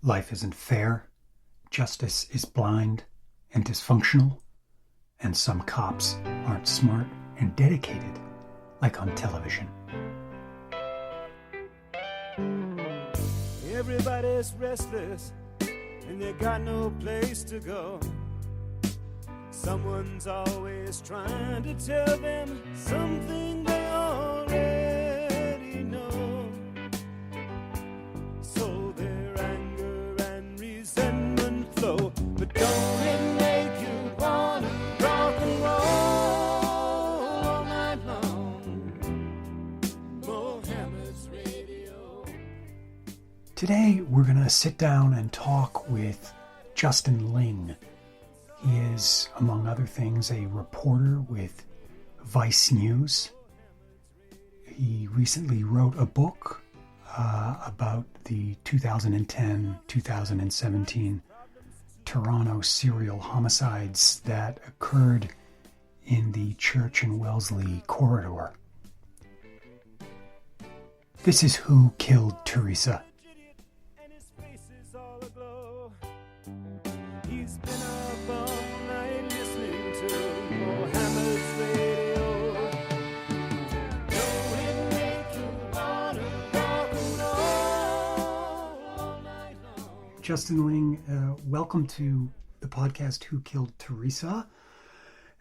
Life isn't fair, justice is blind and dysfunctional, and some cops aren't smart and dedicated like on television. Everybody's restless and they got no place to go. Someone's always trying to tell them something they already know. So their anger and resentment flow. But don't it make you wanna rock and roll all night long? Mohammed's Radio. Today we're going to sit down and talk with Justin Ling. He is, among other things, a reporter with Vice News. He recently wrote a book about the 2010-2017 Toronto serial homicides that occurred in the Church and Wellesley corridor. This is Who Killed Teresa. He's been up all night listening to Mohammed's Radio. Don't it make you wanna rock and roll all night long? Justin Ling, welcome to the podcast Who Killed Teresa.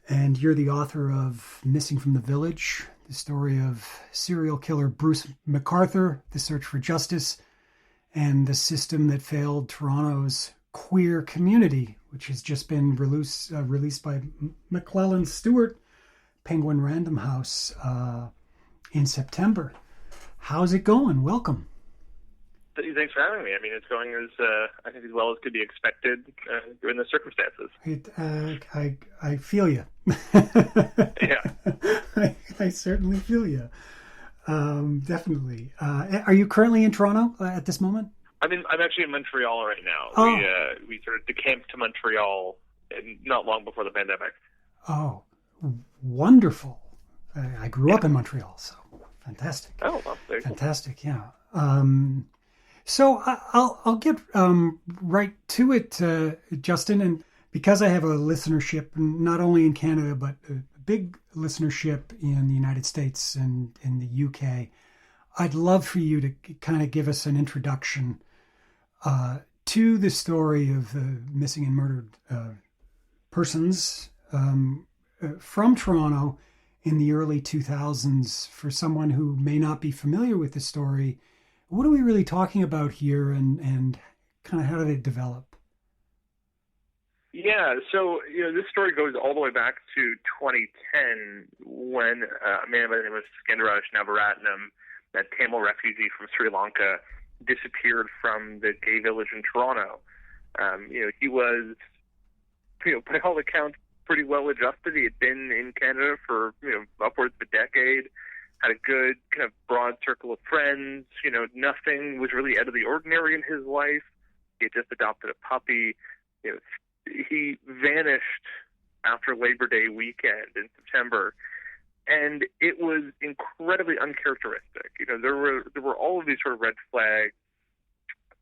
And you're the author of Missing from the Village, the story of serial killer Bruce McArthur, The Search for Justice, and the system that failed Toronto's queer community, which has just been released by McClellan Stewart, Penguin Random House, in September. How's it going? Welcome. Thanks for having me. I mean, it's going as I think as well as could be expected given the circumstances. I feel you. Yeah, I certainly feel you. Definitely. Are you currently in Toronto at this moment? I'm actually in Montreal right now. Oh. We sort of decamped to Montreal not long before the pandemic. Oh, wonderful. I grew up in Montreal, so fantastic. Oh, well, there you go. Fantastic, yeah. So I'll get right to it, Justin, and because I have a listenership not only in Canada but a big listenership in the United States and in the UK, I'd love for you to kind of give us an introduction to the story of the missing and murdered persons from Toronto in the early 2000s. For someone who may not be familiar with the story, what are we really talking about here, and kind of how did it develop? Yeah, so this story goes all the way back to 2010 when a man by the name of Skandaraj Navaratnam, a Tamil refugee from Sri Lanka, disappeared from the gay village in Toronto. He was, by all accounts, pretty well adjusted. He had been in Canada for upwards of a decade, had a good kind of broad circle of friends. Nothing was really out of the ordinary in his life. He had just adopted a puppy. He vanished after Labor Day weekend in September. And it was incredibly uncharacteristic. There were all of these sort of red flags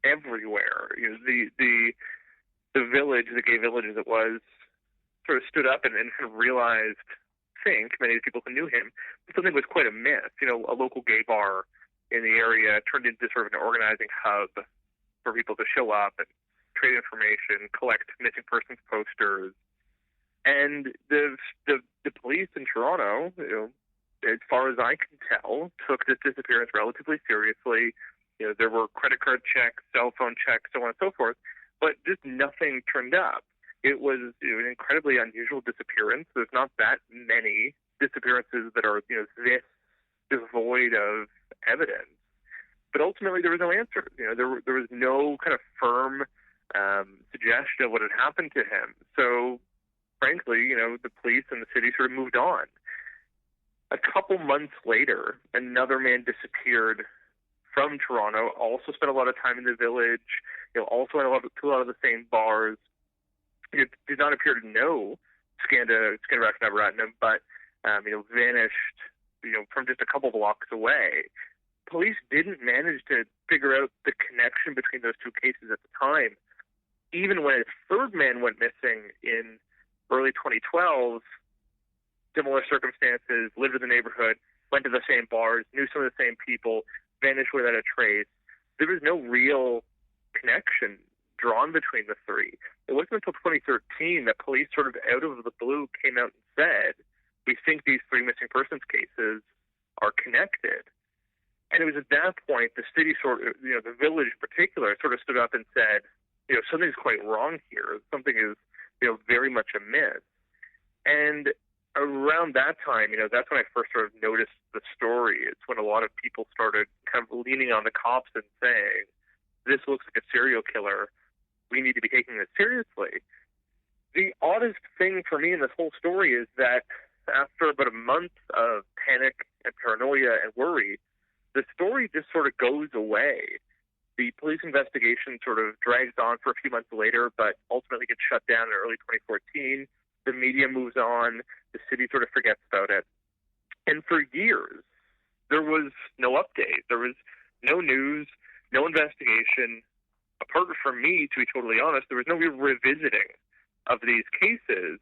everywhere. The village, the gay village as it was, sort of stood up and kind of realized, many of the people who knew him, that something was quite amiss. A local gay bar in the area turned into sort of an organizing hub for people to show up and trade information, collect missing persons posters. And the police in Toronto, as far as I can tell, took this disappearance relatively seriously. There were credit card checks, cell phone checks, so on and so forth, but just nothing turned up. It was an incredibly unusual disappearance. There's not that many disappearances that are this devoid of evidence. But ultimately, there was no answer. There was no kind of firm suggestion of what had happened to him. So frankly, the police and the city sort of moved on. A couple months later, another man disappeared from Toronto, also spent a lot of time in the village, also went to a lot of the same bars. He did not appear to know Skandaraj Navaratnam, but, vanished, from just a couple blocks away. police didn't manage to figure out the connection between those two cases at the time. Even when a third man went missing in early 2012, similar circumstances, lived in the neighborhood, went to the same bars, knew some of the same people, vanished without a trace. There was no real connection drawn between the three. It wasn't until 2013 that police sort of out of the blue came out and said, we think these three missing persons cases are connected. And it was at that point the city the village in particular sort of stood up and said, something's quite wrong here. Something is, very much amiss. And around that time, that's when I first sort of noticed the story. It's when a lot of people started kind of leaning on the cops and saying, this looks like a serial killer. We need to be taking this seriously. The oddest thing for me in this whole story is that after about a month of panic and paranoia and worry, the story just sort of goes away. The police investigation sort of drags on for a few months later, but ultimately gets shut down in early 2014. The media moves on. The city sort of forgets about it. And for years, there was no update. There was no news, no investigation. Apart from me, to be totally honest, there was no real revisiting of these cases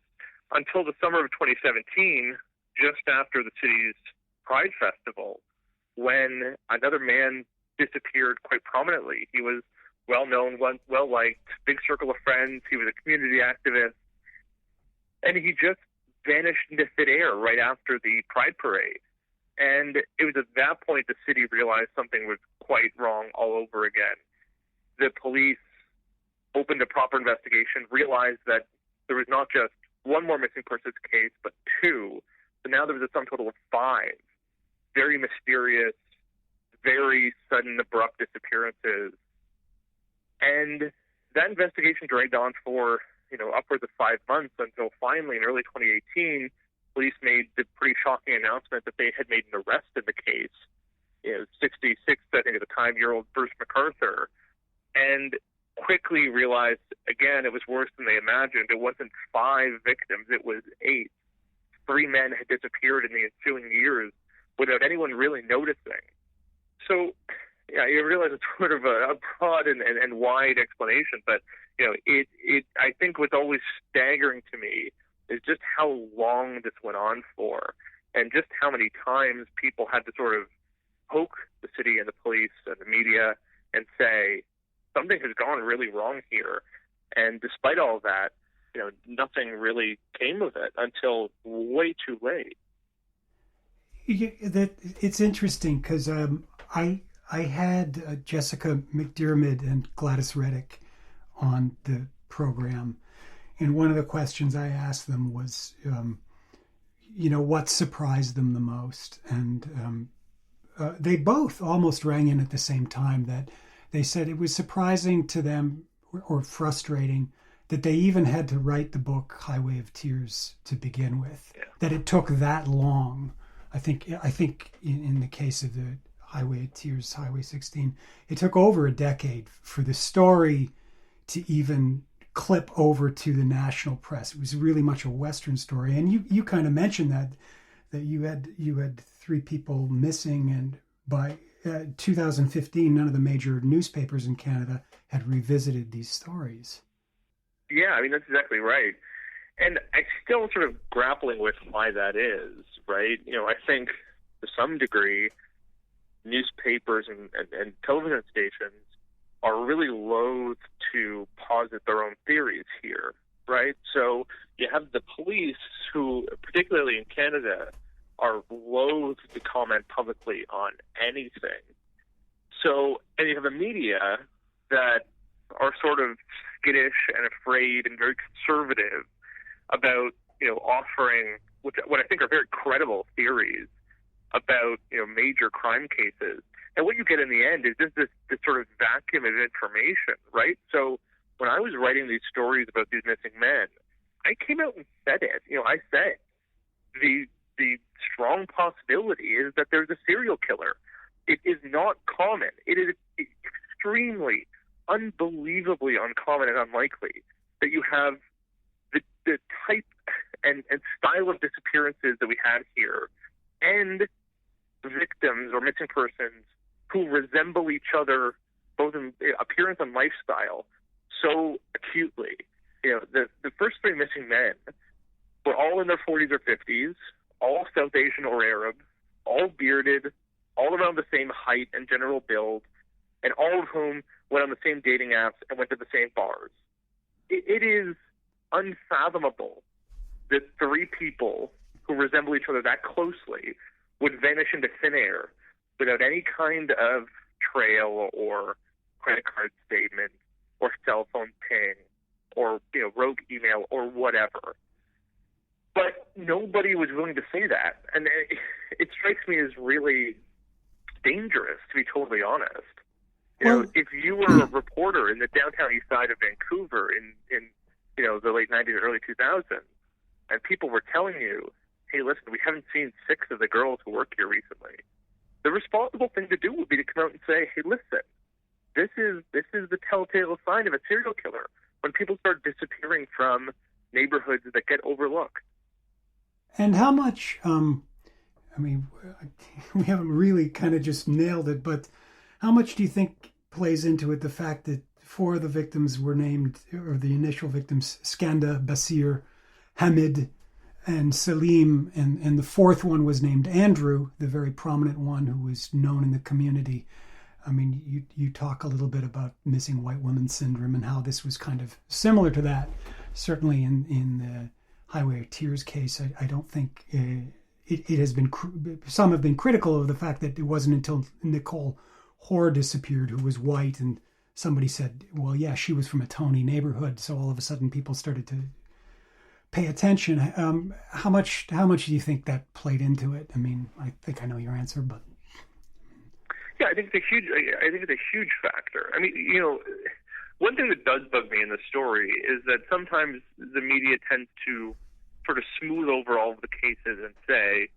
until the summer of 2017, just after the city's Pride Festival, when another man disappeared quite prominently. He was well-known, well-liked, big circle of friends. He was a community activist. And he just vanished into thin air right after the Pride Parade. And it was at that point the city realized something was quite wrong all over again. The police opened a proper investigation, realized that there was not just one more missing persons case, but two. So now there was a sum total of 5 very mysterious, very sudden, abrupt disappearances. And that investigation dragged on for, upwards of 5 months until finally in early 2018, police made the pretty shocking announcement that they had made an arrest in the case. 66, I think at the time, year old Bruce McArthur. And quickly realized, again, it was worse than they imagined. It wasn't 5 victims, it was 8. 3 men had disappeared in the ensuing years without anyone really noticing. So, yeah, you realize it's sort of a broad and wide explanation, but, it I think what's always staggering to me is just how long this went on for, and just how many times people had to sort of poke the city and the police and the media and say, something has gone really wrong here. And despite all that, nothing really came of it until way too late. Yeah, it's interesting because I had Jessica McDermott and Gladys Reddick on the program, and one of the questions I asked them was, what surprised them the most, and they both almost rang in at the same time. That they said it was surprising to them or frustrating that they even had to write the book Highway of Tears to begin with. Yeah. That it took that long. I think in the case of the Highway of Tears, Highway 16, it took over a decade for the story to even clip over to the national press. It was really much a Western story. And you kind of mentioned that you had 3 people missing, and by 2015, none of the major newspapers in Canada had revisited these stories. Yeah, I mean, that's exactly right. And I'm still sort of grappling with why that is, right? I think to some degree, newspapers and television stations are really loath to posit their own theories here, right? So you have the police who, particularly in Canada, are loath to comment publicly on anything. So, and you have a media that are sort of skittish and afraid and very conservative about, offering what I think are very credible theories about, major crime cases. And what you get in the end is just this sort of vacuum of information, right? So when I was writing these stories about these missing men, I came out and said it. I said the strong possibility is that there's a serial killer. It is not common. It is extremely, unbelievably uncommon and unlikely that you have the type and style of disappearances that we had here, and victims or missing persons who resemble each other both in appearance and lifestyle so acutely. The first three missing men were all in their 40s or 50s, all South Asian or Arab, all bearded, all around the same height and general build, and all of whom went on the same dating apps and went to the same bars. It is unfathomable that three people who resemble each other that closely would vanish into thin air without any kind of trail or credit card statement or cell phone ping or rogue email or whatever. But nobody was willing to say that, and it strikes me as really dangerous, to be totally honest. If you were a reporter in the downtown east side of Vancouver in the late 90s, early 2000s, and people were telling you, hey, listen, we haven't seen 6 of the girls who work here recently, the responsible thing to do would be to come out and say, hey, listen, this is the telltale sign of a serial killer, when people start disappearing from neighborhoods that get overlooked. And how much, we haven't really kind of just nailed it, but how much do you think plays into it the fact that 4 of the victims were named, or the initial victims, Skandaraj, Hamid, and Salim, and the 4th one was named Andrew, the very prominent one who was known in the community. I mean, you talk a little bit about missing white woman syndrome and how this was kind of similar to that. Certainly in the Highway of Tears case, I don't think it has been, some have been critical of the fact that it wasn't until Nicole Hoare disappeared, who was white, and somebody said, well, yeah, she was from a Tony neighborhood, so all of a sudden people started to pay attention. How much do you think that played into it? I mean, I think I know your answer, but yeah, I think it's a huge factor. I mean, one thing that does bug me in the story is that sometimes the media tends to sort of smooth over all of the cases and say,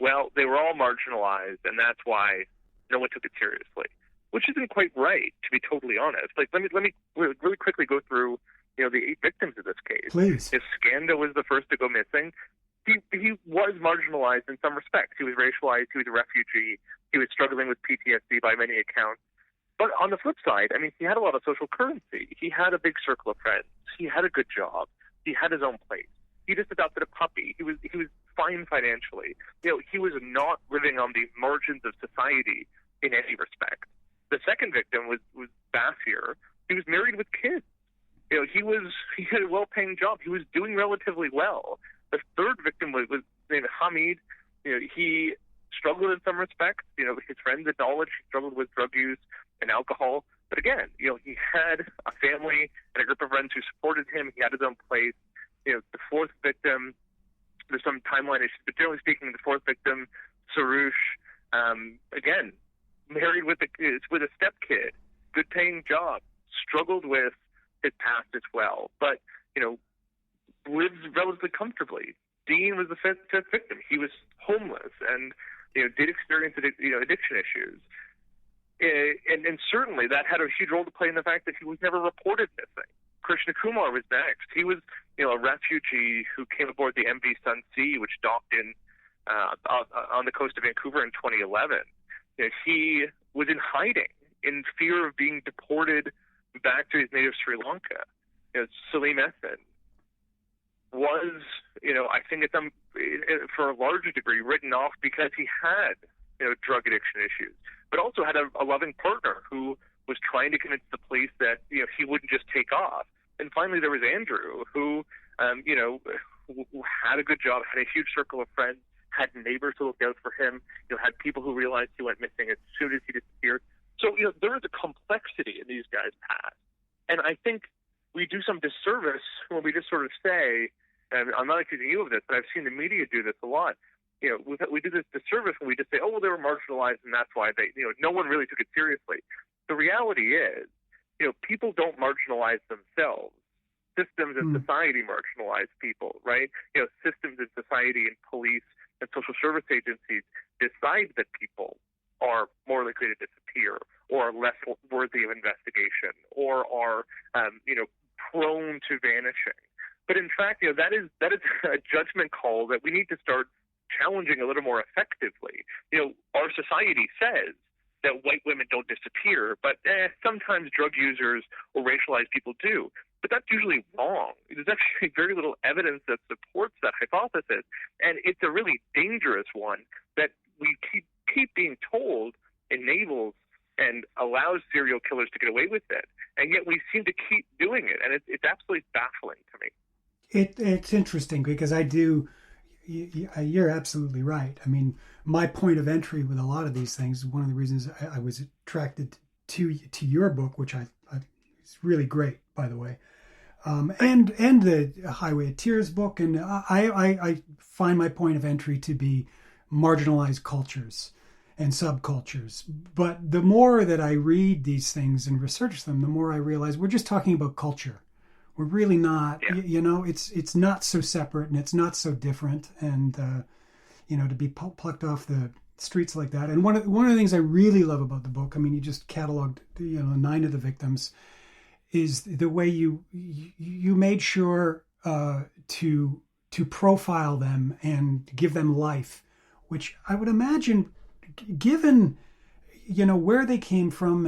well, they were all marginalized, and that's why no one took it seriously, which isn't quite right, to be totally honest. Like, let me really quickly go through, the 8 victims of this case. Please. If Skanda was the first to go missing, he was marginalized in some respects. He was racialized. He was a refugee. He was struggling with PTSD by many accounts. But on the flip side, I mean, he had a lot of social currency. He had a big circle of friends. He had a good job. He had his own place. He just adopted a puppy. He was fine financially. He was not living on the margins of society in any respect. The second victim was Basir. He was married with kids. He had a well-paying job. He was doing relatively well. The third victim was named Hamid. He struggled in some respects. His friends acknowledged he struggled with drug use and alcohol. But again, he had a family and a group of friends who supported him. He had his own place. The 4th victim, there's some timeline issues, but generally speaking, the 4th victim, Sarush, again, married with a stepkid, good paying job, struggled with his past as well, but lives relatively comfortably. Dean was the 5th victim. He was homeless and did experience addiction issues, and certainly that had a huge role to play in the fact that he was never reported missing. Krishna Kumar was next. He was a refugee who came aboard the MV Sun-Sea, which docked in on the coast of Vancouver in 2011. He was in hiding in fear of being deported back to his native Sri Lanka. Salim Ethan was, I think for a larger degree, written off because he had, drug addiction issues, but also had a loving partner who was trying to convince the police that, he wouldn't just take off. And finally, there was Andrew, who had a good job, had a huge circle of friends, had neighbors who looked out for him, had people who realized he went missing as soon as he disappeared. So, there is a complexity in these guys' past. And I think we do some disservice when we just sort of say, and I'm not accusing you of this, but I've seen the media do this a lot. We do this disservice when we just say, oh, well, they were marginalized and that's why no one really took it seriously. The reality is, people don't marginalize themselves. Systems in society marginalize people, right? Systems in society and police and social service agencies decide that people are more likely to disappear or are less worthy of investigation or are, prone to vanishing. But in fact, that is a judgment call that we need to start challenging a little more effectively. Our society says that white women don't disappear, but sometimes drug users or racialized people do. But that's usually wrong. There's actually very little evidence that supports that hypothesis, and it's a really dangerous one that we keep being told enables and allows serial killers to get away with it, and yet we seem to keep doing it, and it's absolutely baffling to me. It's interesting because you're absolutely right. I mean, my point of entry with a lot of these things, one of the reasons I was attracted to your book, which it's really great, by the way, and the Highway of Tears book, and I find my point of entry to be marginalized cultures and subcultures. But the more that I read these things and research them, the more I realize we're just talking about culture. We're really not, it's not so separate and it's not so different. And, to be plucked off the streets like that. And one of the things I really love about the book, I mean, you just cataloged, 9 of the victims, is the way you made sure to profile them and give them life, which I would imagine, given, where they came from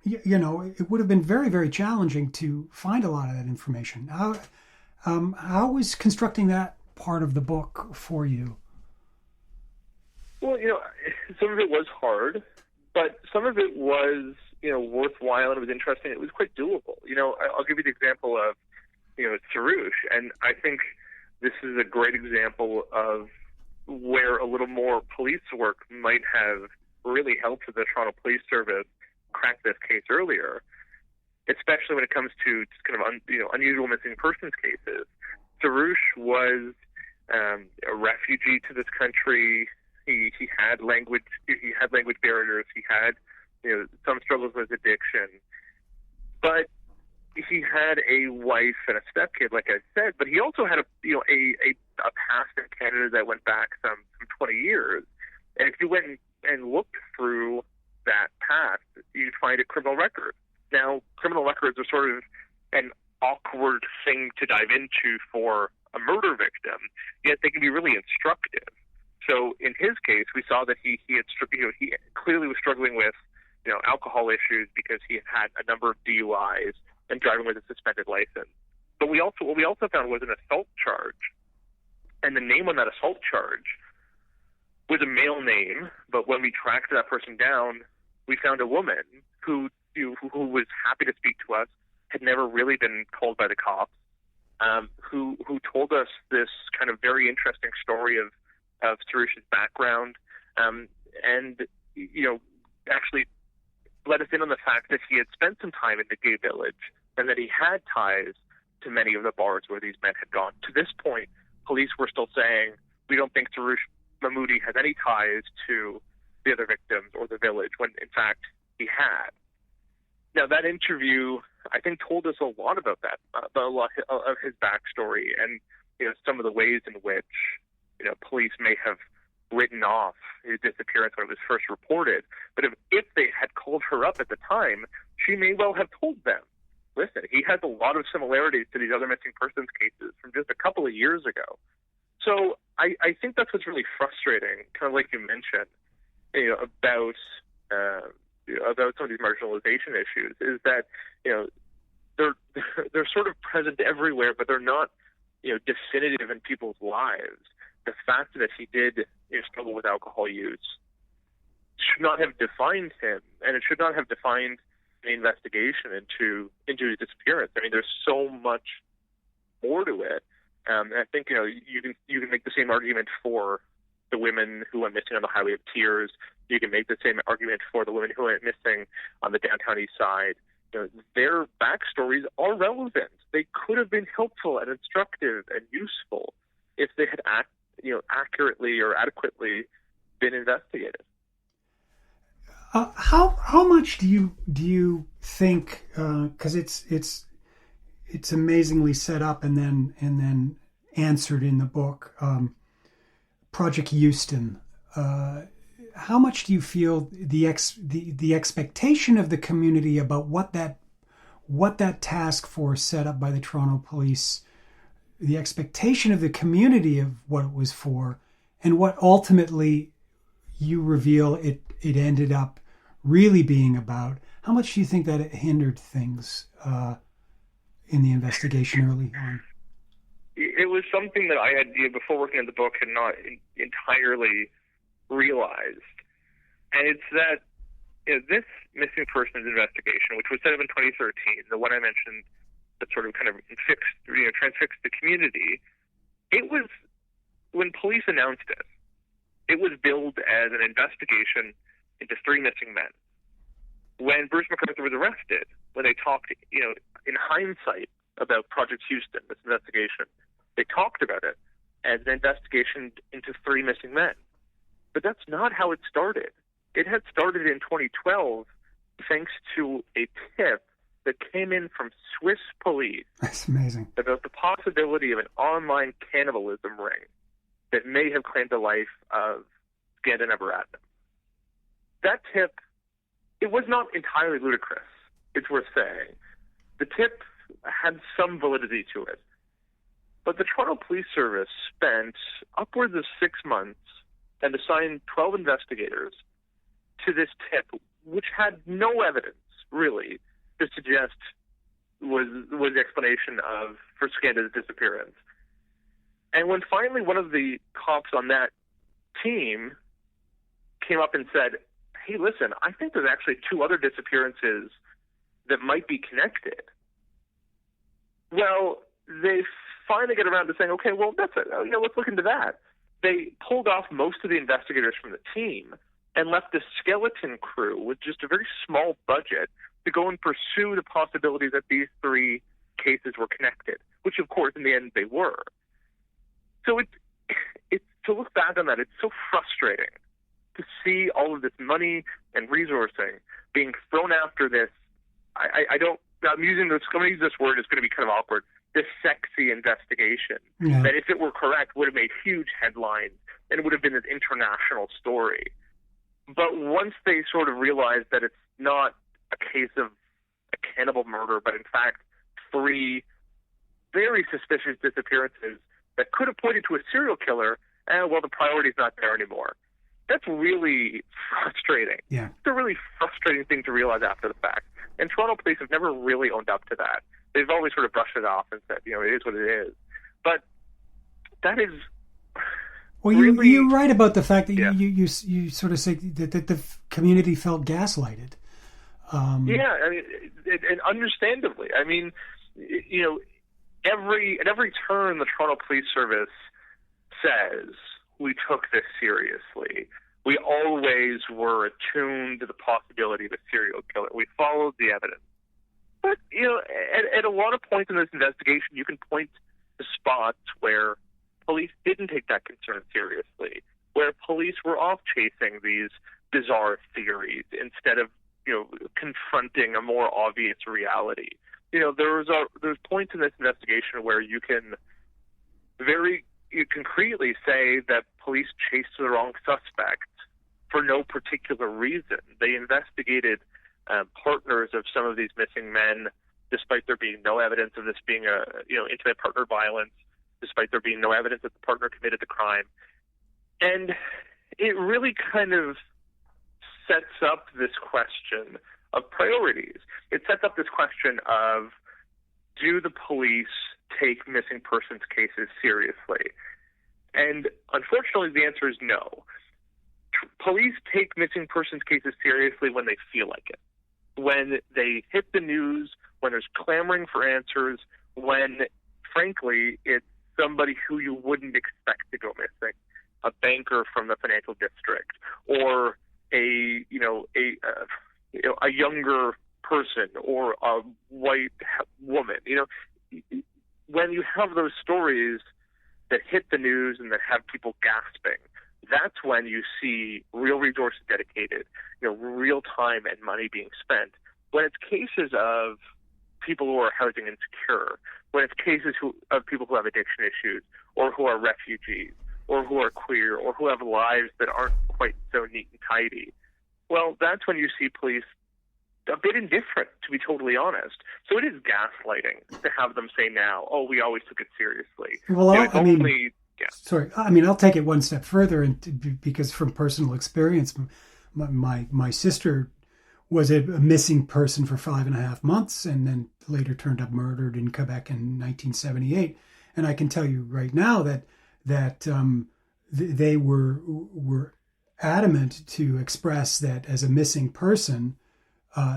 it would have been very, very challenging to find a lot of that information. How was constructing that part of the book for you? Well, some of it was hard, but some of it was, worthwhile, and it was interesting. It was quite doable. I'll give you the example of, Sarouche, and I think this is a great example of where a little more police work might have really helped the Toronto Police Service crack this case earlier, especially when it comes to just kind of unusual missing persons cases. Sarouche was a refugee to this country. He had language barriers. He had some struggles with addiction, but he had a wife and a stepkid, like I said. But he also had a past in Canada that went back some 20 years. And if you went and looked through that past, you'd find a criminal record. Now, criminal records are sort of an awkward thing to dive into for a murder victim, yet they can be really instructive. So in his case, we saw that he clearly was struggling with alcohol issues because he had a number of DUIs and driving with a suspended license. But what we also found was an assault charge, and the name on that assault charge was a male name. But when we tracked that person down, we found a woman who was happy to speak to us, had never really been called by the cops, who told us this kind of very interesting story of Sarouche's background, and actually let us in on the fact that he had spent some time in the gay village and that he had ties to many of the bars where these men had gone. To this point, police were still saying, we don't think Sarouche Mahmoudi has any ties to the other victims or the village, when in fact he had. Now that interview, I think, told us a lot about that, a lot of his backstory, and some of the ways in which police may have written off his disappearance when it was first reported. But if they had called her up at the time, she may well have told them, listen, he has a lot of similarities to these other missing persons cases from just a couple of years ago. So I think that's what's really frustrating, kind of like you mentioned, about some of these marginalization issues, is that they're sort of present everywhere, but they're not definitive in people's lives. The fact that he did struggle with alcohol use should not have defined him, and it should not have defined the investigation into his disappearance. I mean, there's so much more to it. And I think you can make the same argument for the women who went missing on the Highway of Tears. You can make the same argument for the women who went missing on the downtown east side. Their backstories are relevant. They could have been helpful and instructive and useful if they had accurately or adequately been investigated. How much do you think? Because it's amazingly set up and then answered in the book. Project Houston. How much do you feel the expectation of the community about what that task force set up by the Toronto Police, the expectation of the community of what it was for, and what ultimately you reveal it ended up really being about, how much do you think that it hindered things in the investigation early on? It was something that I had, before working on the book, had not entirely realized. And it's that this missing persons investigation, which was set up in 2013, the one I mentioned that sort of kind of transfixed the community, it was, when police announced it, it was billed as an investigation into 3 missing men. When Bruce McArthur was arrested, when they talked, in hindsight about Project Houston, this investigation, they talked about it as an investigation into 3 missing men. But that's not how it started. It had started in 2012 thanks to a tip that came in from Swiss police. That's amazing. About the possibility of an online cannibalism ring that may have claimed the life of Skandaraj Navaratnam. That tip, it was not entirely ludicrous, it's worth saying. The tip had some validity to it. But the Toronto Police Service spent upwards of 6 months and assigned 12 investigators to this tip, which had no evidence, really, to suggest was the explanation for Skandaraj's disappearance. And when finally one of the cops on that team came up and said, hey, listen, I think there's actually 2 other disappearances that might be connected. Well, they finally get around to saying, okay, well, that's it. Let's look into that. They pulled off most of the investigators from the team and left the skeleton crew with just a very small budget to go and pursue the possibility that these 3 cases were connected, which, of course, in the end, they were. So it's to look back on that, it's so frustrating to see all of this money and resourcing being thrown after this. I'm going to use this word, it's going to be kind of awkward, this sexy investigation that, if it were correct, would have made huge headlines and it would have been this international story. But once they sort of realized that it's not a case of a cannibal murder, but in fact 3 very suspicious disappearances that could have pointed to a serial killer, well, the priority's not there anymore. That's really frustrating. Yeah. It's a really frustrating thing to realize after the fact. And Toronto police have never really owned up to that. They've always sort of brushed it off and said, it is what it is. But that is... Well, really, you're right about the fact that you sort of say that the community felt gaslighted. Yeah, I mean, and understandably. I mean, at every turn, the Toronto Police Service says, we took this seriously. We always were attuned to the possibility of a serial killer. We followed the evidence. But, at a lot of points in this investigation, you can point to spots where police didn't take that concern seriously, where police were off chasing these bizarre theories instead of, confronting a more obvious reality. There's points in this investigation where you can very concretely say that police chased the wrong suspect for no particular reason. They investigated partners of some of these missing men, despite there being no evidence of this being intimate partner violence, despite there being no evidence that the partner committed the crime. And it really kind of sets up this question of priorities. It sets up this question of, do the police take missing persons cases seriously? And unfortunately, the answer is no. Police take missing persons cases seriously when they feel like it, when they hit the news, when there's clamoring for answers, when, frankly, it's somebody who you wouldn't expect to go missing, a banker from the financial district, or a younger person, or a white woman. When you have those stories that hit the news and that have people gasping, that's when you see real resources dedicated, real time and money being spent. When it's cases of people who are housing insecure, when it's cases of people who have addiction issues, or who are refugees, or who are queer, or who have lives that aren't quite so neat and tidy, well, that's when you see police a bit indifferent, to be totally honest. So it is gaslighting to have them say now, oh, we always took it seriously. Well, Yeah. Sorry, I mean, I'll take it one step further, and because from personal experience, my sister was a missing person for 5.5 months, and then later turned up murdered in Quebec in 1978. And I can tell you right now that they were adamant to express that as a missing person,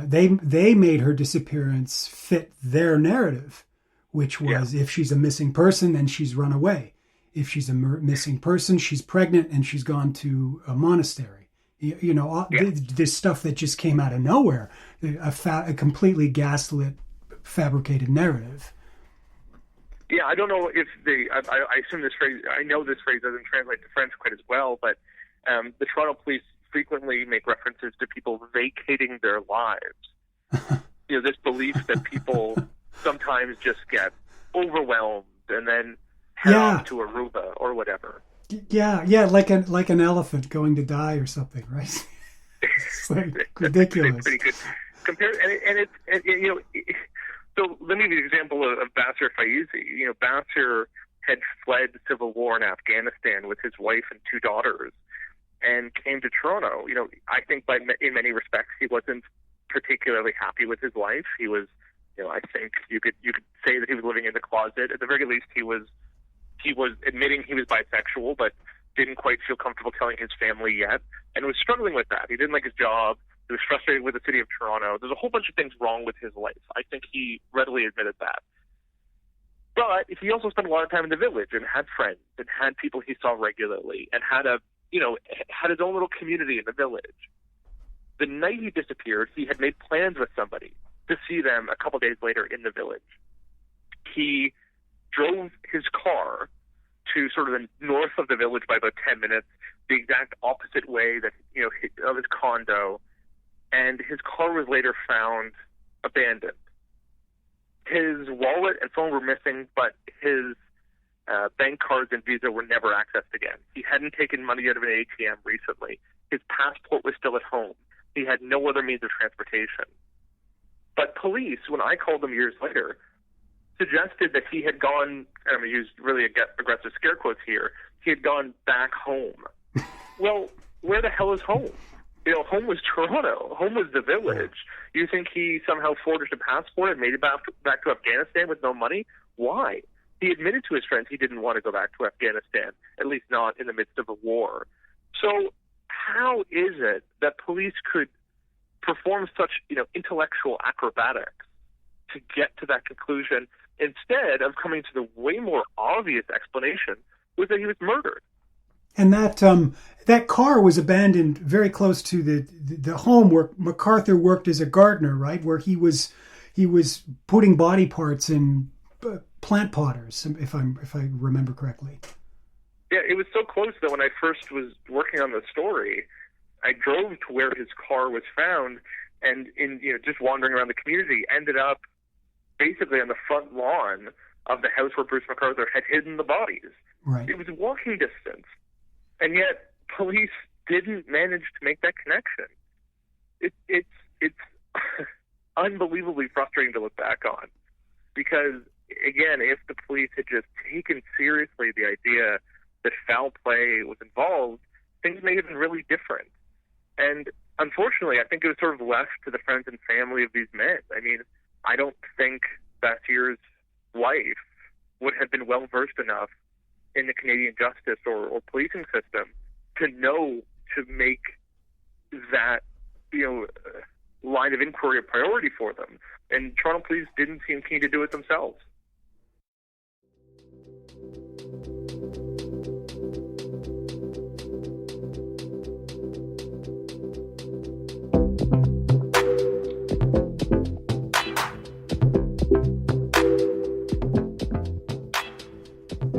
they made her disappearance fit their narrative, which was if she's a missing person, then she's run away. If she's a missing person, she's pregnant and she's gone to a monastery. This stuff that just came out of nowhere, a completely gaslit, fabricated narrative. Yeah, I don't know if I assume this phrase, I know this phrase doesn't translate to French quite as well, but the Toronto police frequently make references to people vacating their lives. This belief that people sometimes just get overwhelmed and then head off to Aruba or whatever. Yeah, like an elephant going to die or something, right? It's like ridiculous. Pretty good. So let me give you an example of Basir Faizi. Basir had fled the civil war in Afghanistan with his wife and 2 daughters, and came to Toronto. I think in many respects he wasn't particularly happy with his life. He was, I think you could say that he was living in the closet. At the very least, he was admitting he was bisexual, but didn't quite feel comfortable telling his family yet, and was struggling with that. He didn't like his job. He was frustrated with the city of Toronto. There's a whole bunch of things wrong with his life. I think he readily admitted that. But he also spent a lot of time in the village and had friends and had people he saw regularly and had his own little community in the village. The night he disappeared, he had made plans with somebody to see them a couple days later in the village. He drove his car to sort of the north of the village by about 10 minutes, the exact opposite way that of his condo, and his car was later found abandoned. His wallet and phone were missing, but his bank cards and Visa were never accessed again. He hadn't taken money out of an ATM recently. His passport was still at home. He had no other means of transportation. But police, when I called them years later, suggested that he had gone, and I'm going to use really aggressive scare quotes here, he had gone back home. Well, where the hell is home? Home was Toronto. Home was the village. You think he somehow forged a passport and made it back to Afghanistan with no money? Why? He admitted to his friends he didn't want to go back to Afghanistan, at least not in the midst of a war. So how is it that police could perform such, intellectual acrobatics to get to that conclusion instead of coming to the way more obvious explanation, was that he was murdered? And that car was abandoned very close to the home where McArthur worked as a gardener, right? Where he was putting body parts in plant potters, if I remember correctly. Yeah, it was so close that when I first was working on the story, I drove to where his car was found, and just wandering around the community, ended up basically on the front lawn of the house where Bruce McArthur had hidden the bodies. Right. It was walking distance. And yet, police didn't manage to make that connection. It's unbelievably frustrating to look back on. Because, again, if the police had just taken seriously the idea that foul play was involved, things may have been really different. And unfortunately, I think it was sort of left to the friends and family of these men. I mean, I don't think Basir's wife would have been well-versed enough in the Canadian justice or policing system to know to make that line of inquiry a priority for them. And Toronto police didn't seem keen to do it themselves.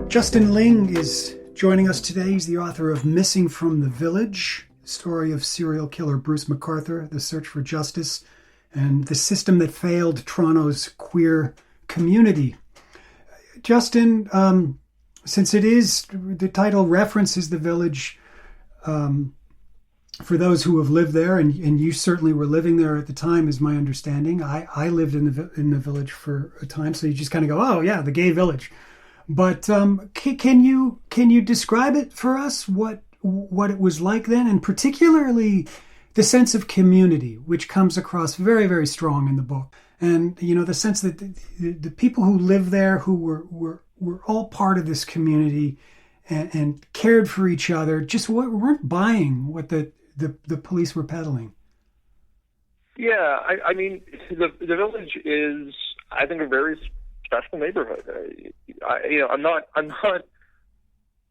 Justin Ling is joining us today. He's the author of Missing from the Village, the story of serial killer Bruce McArthur, the search for justice, and the system that failed Toronto's queer community. Justin, since the title references the village, for those who have lived there, and you certainly were living there at the time, is my understanding. I lived in the village for a time, so you just kind of go, oh yeah, the gay village. But can you describe it for us? What it was like then, and particularly the sense of community, which comes across very, very strong in the book, and the sense that the people who live there, who were all part of this community, and cared for each other, just weren't buying what the police were peddling. Yeah, I mean, the village is, I think, a very special neighborhood. I'm not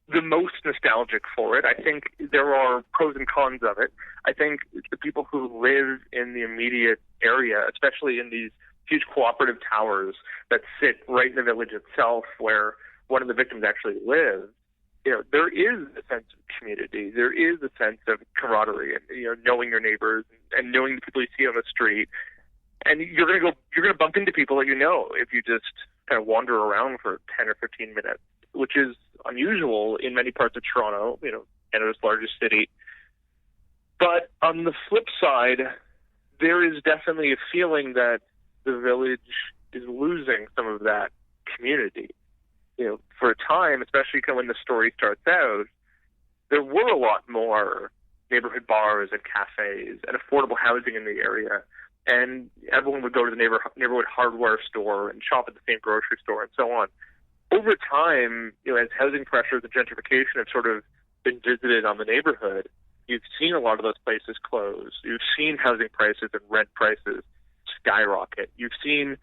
the most nostalgic for it. I think there are pros and cons of it. I think the people who live in the immediate area, especially in these huge cooperative towers that sit right in the village itself, where one of the victims actually lives, there is a sense of community. There is a sense of camaraderie, and knowing your neighbors and knowing the people you see on the street. And you're gonna bump into people that if you just kind of wander around for 10 or 15 minutes, which is unusual in many parts of Toronto, Canada's largest city. But on the flip side, there is definitely a feeling that the village is losing some of that community. For a time, especially when the story starts out, there were a lot more neighborhood bars and cafes and affordable housing in the area. And everyone would go to the neighborhood hardware store and shop at the same grocery store and so on. Over time, as housing pressures and gentrification have sort of been visited on the neighborhood, you've seen a lot of those places close. You've seen housing prices and rent prices skyrocket. You've seen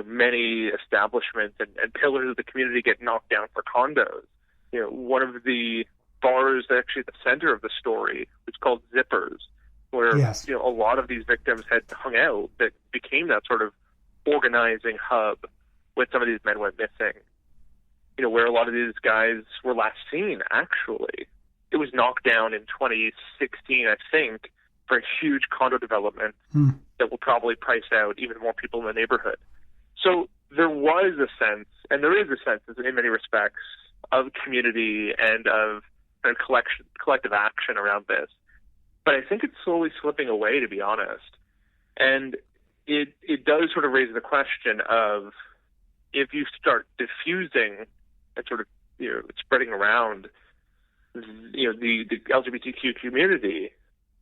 many establishments and pillars of the community get knocked down for condos. One of the bars actually at the center of the story is called Zippers, where yes. A lot of these victims had hung out, that became that sort of organizing hub when some of these men went missing. Where a lot of these guys were last seen, actually. It was knocked down in 2016, I think, for a huge condo development that will probably price out even more people in the neighborhood. So there was a sense, and there is a sense in many respects, of community and of collective action around this. But I think it's slowly slipping away, to be honest. And it does sort of raise the question of, if you start diffusing and sort of spreading around the LGBTQ community,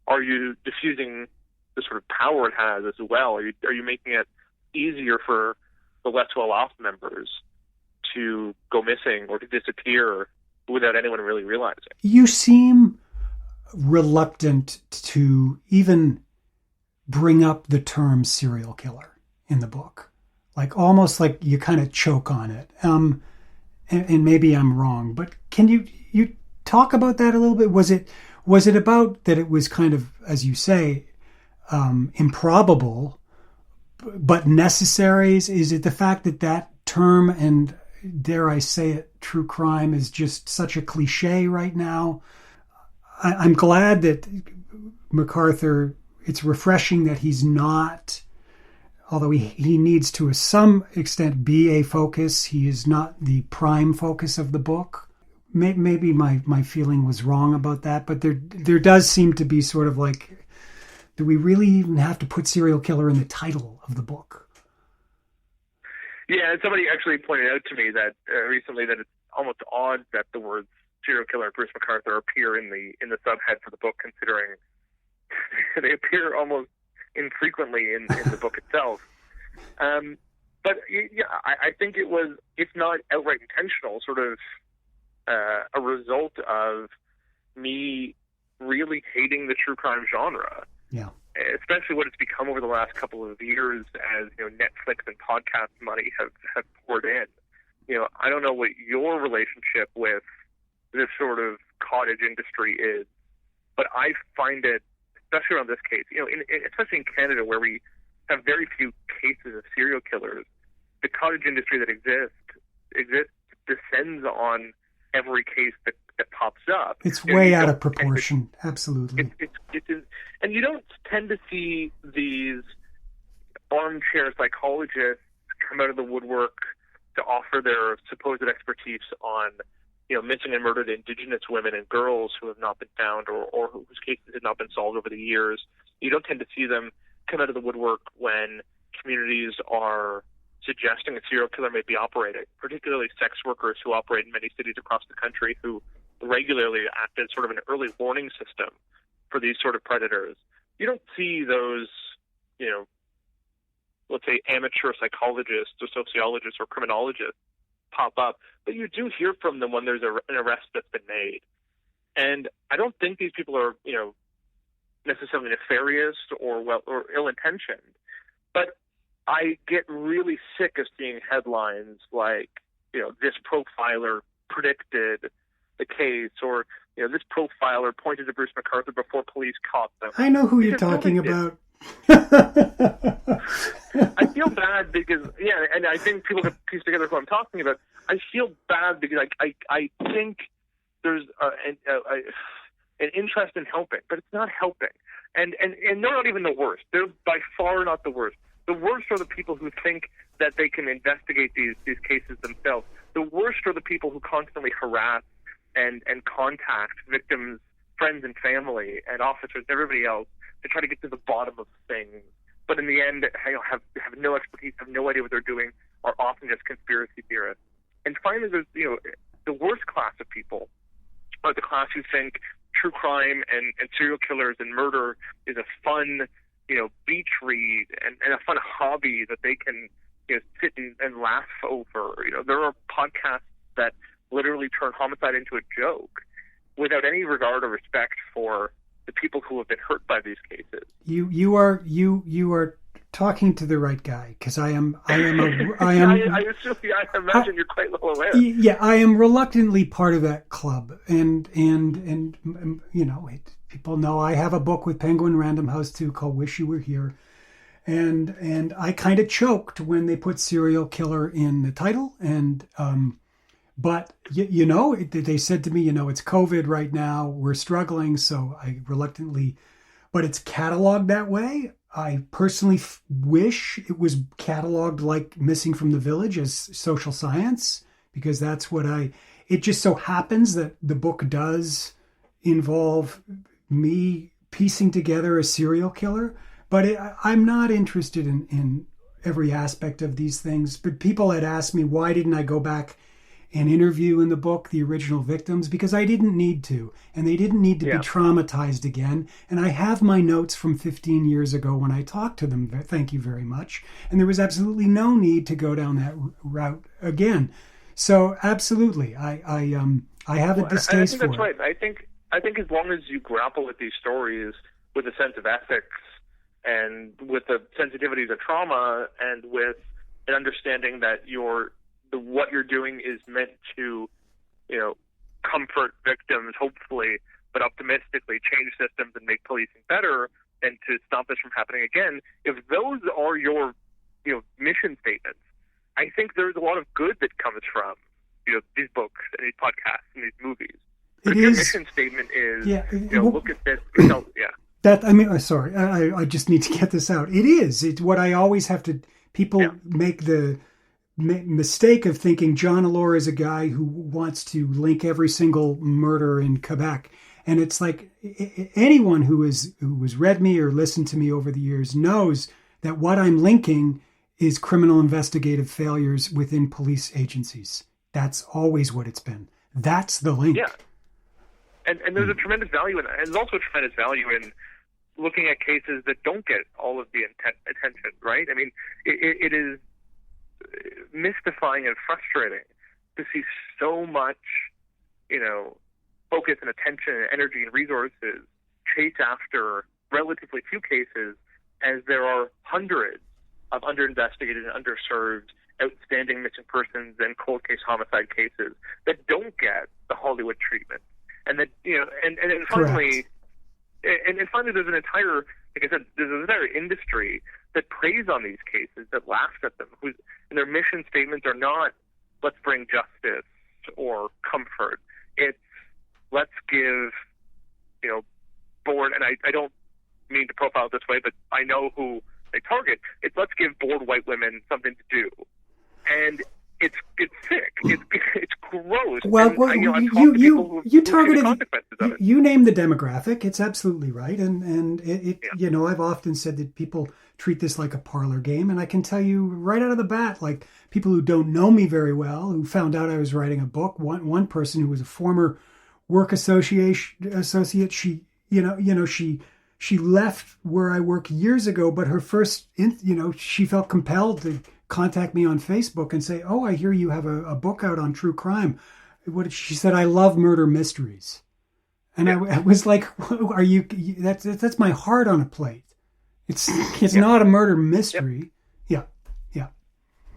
are you diffusing the sort of power it has as well? Are you making it easier for the less well-off members to go missing or to disappear without anyone really realizing? You seem reluctant to even bring up the term serial killer in the book, almost like you kind of choke on it. And maybe I'm wrong, but can you talk about that a little bit? Was it about that it was kind of, as you say, improbable but necessary? Is it the fact that term, and dare I say it, true crime, is just such a cliche right now? I'm glad that McArthur, it's refreshing that he's not, although he needs to some extent be a focus, he is not the prime focus of the book. Maybe my feeling was wrong about that, but there does seem to be sort of like, do we really even have to put serial killer in the title of the book? Yeah, and somebody actually pointed out to me that recently that it's almost odd that the words serial killer and Bruce McArthur appear in the subhead for the book, considering they appear almost infrequently in the book itself. But yeah, I think it was, if not outright intentional, sort of a result of me really hating the true crime genre. Yeah. Especially what it's become over the last couple of years, as Netflix and podcast money have poured in. I don't know what your relationship with this sort of cottage industry is, but I find it, especially around this case, especially in Canada, where we have very few cases of serial killers, the cottage industry that exists descends on every case that pops up. It's way out of proportion. Absolutely. And you don't tend to see these armchair psychologists come out of the woodwork to offer their supposed expertise on, missing and murdered Indigenous women and girls who have not been found or whose cases have not been solved over the years. You don't tend to see them come out of the woodwork when communities are suggesting a serial killer may be operating, particularly sex workers who operate in many cities across the country who regularly act as sort of an early warning system for these sort of predators. You don't see those, let's say amateur psychologists or sociologists or criminologists pop up, but you do hear from them when there's an arrest that's been made. And I don't think these people are, necessarily nefarious or ill-intentioned, but I get really sick of seeing headlines like, this profiler predicted the case, or, this profiler pointed to Bruce McArthur before police caught them. I know who you're talking about. I feel bad because, and I think people can piece together who I'm talking about. I feel bad because I think there's an interest in helping, but it's not helping. And they're not even the worst. They're by far not the worst. The worst are the people who think that they can investigate these cases themselves. The worst are the people who constantly harass and contact victims, friends and family, and officers, everybody else, to try to get to the bottom of things. But in the end, have no expertise, have no idea what they're doing, are often just conspiracy theorists. And finally, there's the worst class of people are the class who think true crime and serial killers and murder is a fun, beach read and a fun hobby that they can sit and laugh over. There are podcasts that literally turn homicide into a joke without any regard or respect for the people who have been hurt by these cases. You are talking to the right guy, because I imagine you're quite well aware. Yeah, I am reluctantly part of that club, and people know I have a book with Penguin Random House 2 called "Wish You Were Here," and I kind of choked when they put serial killer in the title, and but they said to me, it's COVID right now, we're struggling, so I reluctantly, but it's cataloged that way. I personally wish it was cataloged like Missing from the Village as social science, because that's what it just so happens that the book does involve me piecing together a serial killer, but I'm not interested in every aspect of these things. But people had asked me, why didn't I go back and interview in the book the original victims? Because I didn't need to, and they didn't need to be traumatized again. And I have my notes from 15 years ago when I talked to them. Thank you very much. And there was absolutely no need to go down that route again. So absolutely, I have a distaste for it. I think that's right. I think as long as you grapple with these stories with a sense of ethics and with the sensitivities of trauma and with an understanding that what you're doing is meant to, comfort victims, hopefully, but optimistically change systems and make policing better and to stop this from happening again. If those are your, mission statements, I think there's a lot of good that comes from, these books and these podcasts and these movies. If your mission statement is, look at this, sorry, I just need to get this out. It's what I always have to, people make the mistake of thinking John Allure is a guy who wants to link every single murder in Quebec. And it's like anyone who has read me or listened to me over the years knows that what I'm linking is criminal investigative failures within police agencies. That's always what it's been. That's the link. Yeah. And there's a tremendous value in that. And there's also a tremendous value in looking at cases that don't get all of the attention, right? I mean, it is mystifying and frustrating to see so much, focus and attention and energy and resources chase after relatively few cases, as there are hundreds of underinvestigated and underserved outstanding missing persons and cold case homicide cases that don't get the Hollywood treatment. And that, and finally, there's an entire, like I said, there's an entire industry that preys on these cases, that laughs at them, and their mission statements are not, let's bring justice or comfort. It's, let's give, bored, and I don't mean to profile it this way, but I know who they target. It's, let's give bored white women something to do. And it's sick. It's gross. Well, and, I've talked to people who see targeted the consequences of it. you named the demographic. It's absolutely right, and it Yeah. I've often said that people treat this like a parlor game, and I can tell you right out of the bat, like people who don't know me very well, who found out I was writing a book. One person who was a former work associate, she left where I work years ago, but her first, she felt compelled to contact me on Facebook and say, "Oh, I hear you have a book out on true crime." She said, "I love murder mysteries," and I was like, "Are you? That's my heart on a plate. It's not a murder mystery." Yeah.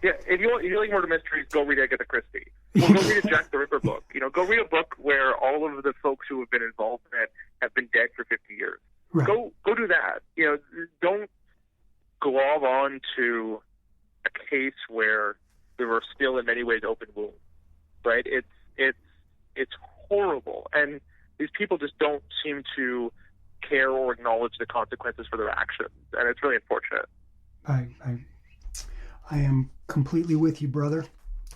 Yeah, if you like murder mysteries, go read Agatha Christie. Or go read a Jack the Ripper book. Go read a book where all of the folks who have been involved in it have been dead for 50 years. Right. Go do that. Don't glob on to a case where there are still in many ways open wounds. Right? It's horrible, and these people just don't seem to care or acknowledge the consequences for their actions, and it's really unfortunate. I am completely with you, brother.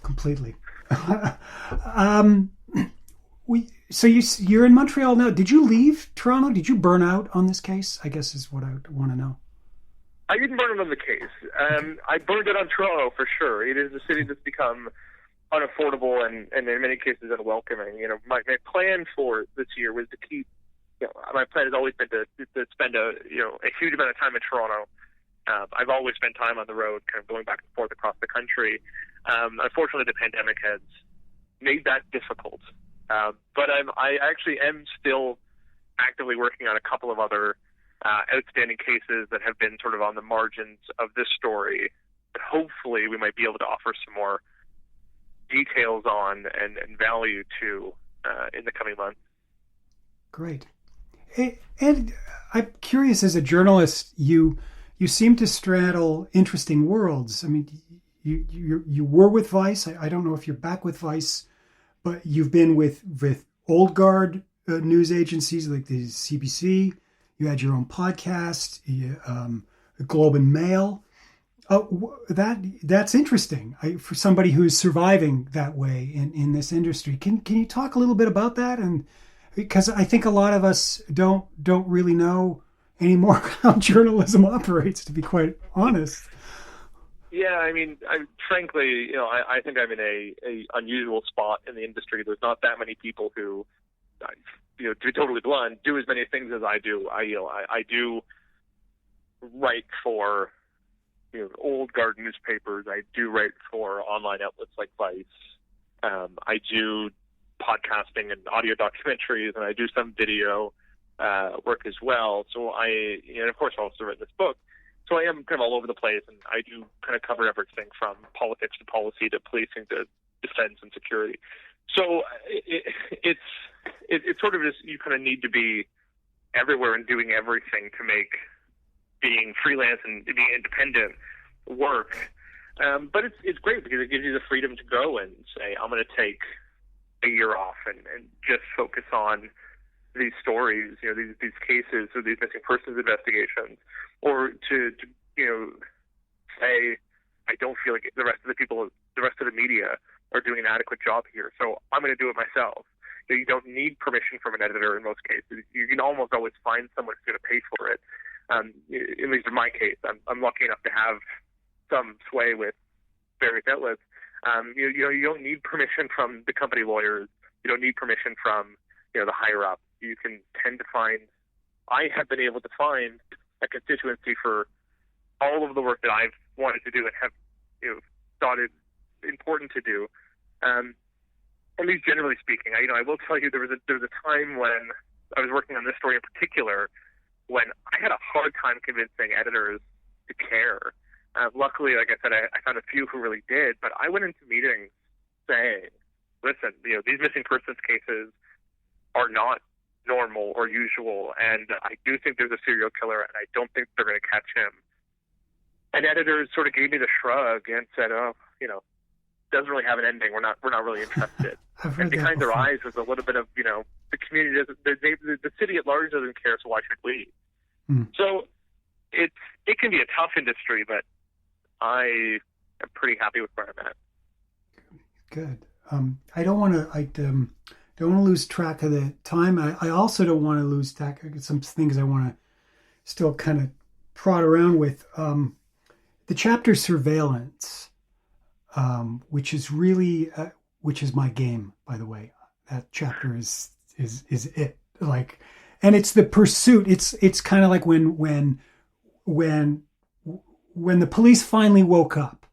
Completely. So you're in Montreal now. Did you leave Toronto? Did you burn out on this case? I guess is what I want to know. I didn't burn it on the case. I burned it on Toronto for sure. It is a city that's become unaffordable and in many cases unwelcoming. My plan for this year was to keep. My plan has always been to spend a huge amount of time in Toronto. I've always spent time on the road, kind of going back and forth across the country. Unfortunately, the pandemic has made that difficult. But I actually am still actively working on a couple of other outstanding cases that have been sort of on the margins of this story. Hopefully, we might be able to offer some more details on and value to in the coming months. Great. And I'm curious, as a journalist, you seem to straddle interesting worlds. I mean, you were with Vice. I don't know if you're back with Vice, but you've been with old guard news agencies like the CBC. You had your own podcast, Globe and Mail. That's interesting for somebody who's surviving that way in this industry. Can you talk a little bit about that? And because I think a lot of us don't really know anymore how journalism operates, to be quite honest. Yeah, I mean, frankly, I think I'm in a unusual spot in the industry. There's not that many people who, to be totally blunt, do as many things as I do. I do write for old guard newspapers. I do write for online outlets like Vice. I do podcasting and audio documentaries, and I do some video work as well. So and of course, I've also written this book. So I am kind of all over the place, and I do kind of cover everything from politics to policy to policing to defense and security. So it's sort of just, you kind of need to be everywhere and doing everything to make being freelance and being independent work. But it's great because it gives you the freedom to go and say, I'm going to take a year off and just focus on these stories, these cases or these missing persons investigations, or to say, I don't feel like the rest of the media are doing an adequate job here, so I'm going to do it myself. You don't need permission from an editor in most cases. You can almost always find someone who's going to pay for it. At least in my case, I'm lucky enough to have some sway with various outlets. You don't need permission from the company lawyers. You don't need permission from the higher up. You can tend to find. I have been able to find a constituency for all of the work that I've wanted to do and have thought it important to do. At least generally speaking, I will tell you there was a time when I was working on this story in particular when I had a hard time convincing editors to care. Luckily, like I said, I found a few who really did, but I went into meetings saying, listen, these missing persons cases are not normal or usual, and I do think there's a serial killer, and I don't think they're going to catch him. And editors sort of gave me the shrug and said, doesn't really have an ending. We're not really interested. And behind their eyes was a little bit of, the community doesn't, the city at large doesn't care, so why should we? So it can be a tough industry, but I am pretty happy with where I'm at. good. I don't want to. Don't want to lose track of the time. I also don't want to lose track of some things I want to still kind of prod around with. The chapter surveillance, which is really, which is my game, by the way. That chapter is it, like, and it's the pursuit. It's kind of like when the police finally woke up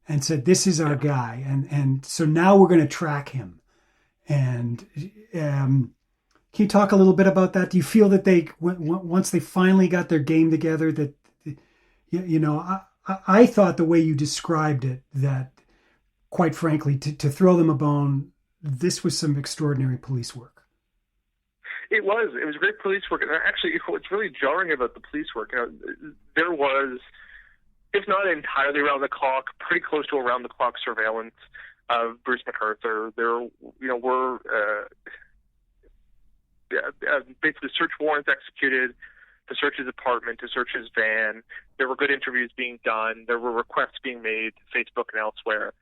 and said, "This is our guy," and so now we're going to track him. And can you talk a little bit about that? Do you feel that they, once they finally got their game together, that, you know, I thought the way you described it, that quite frankly, to throw them a bone, this was some extraordinary police work. It was great police work. And actually, what's really jarring about the police work, you know, there was, if not entirely around the clock, pretty close to around the clock surveillance of Bruce McArthur. There, were basically search warrants executed to search his apartment, to search his van. There were good interviews being done. There were requests being made to Facebook and elsewhere.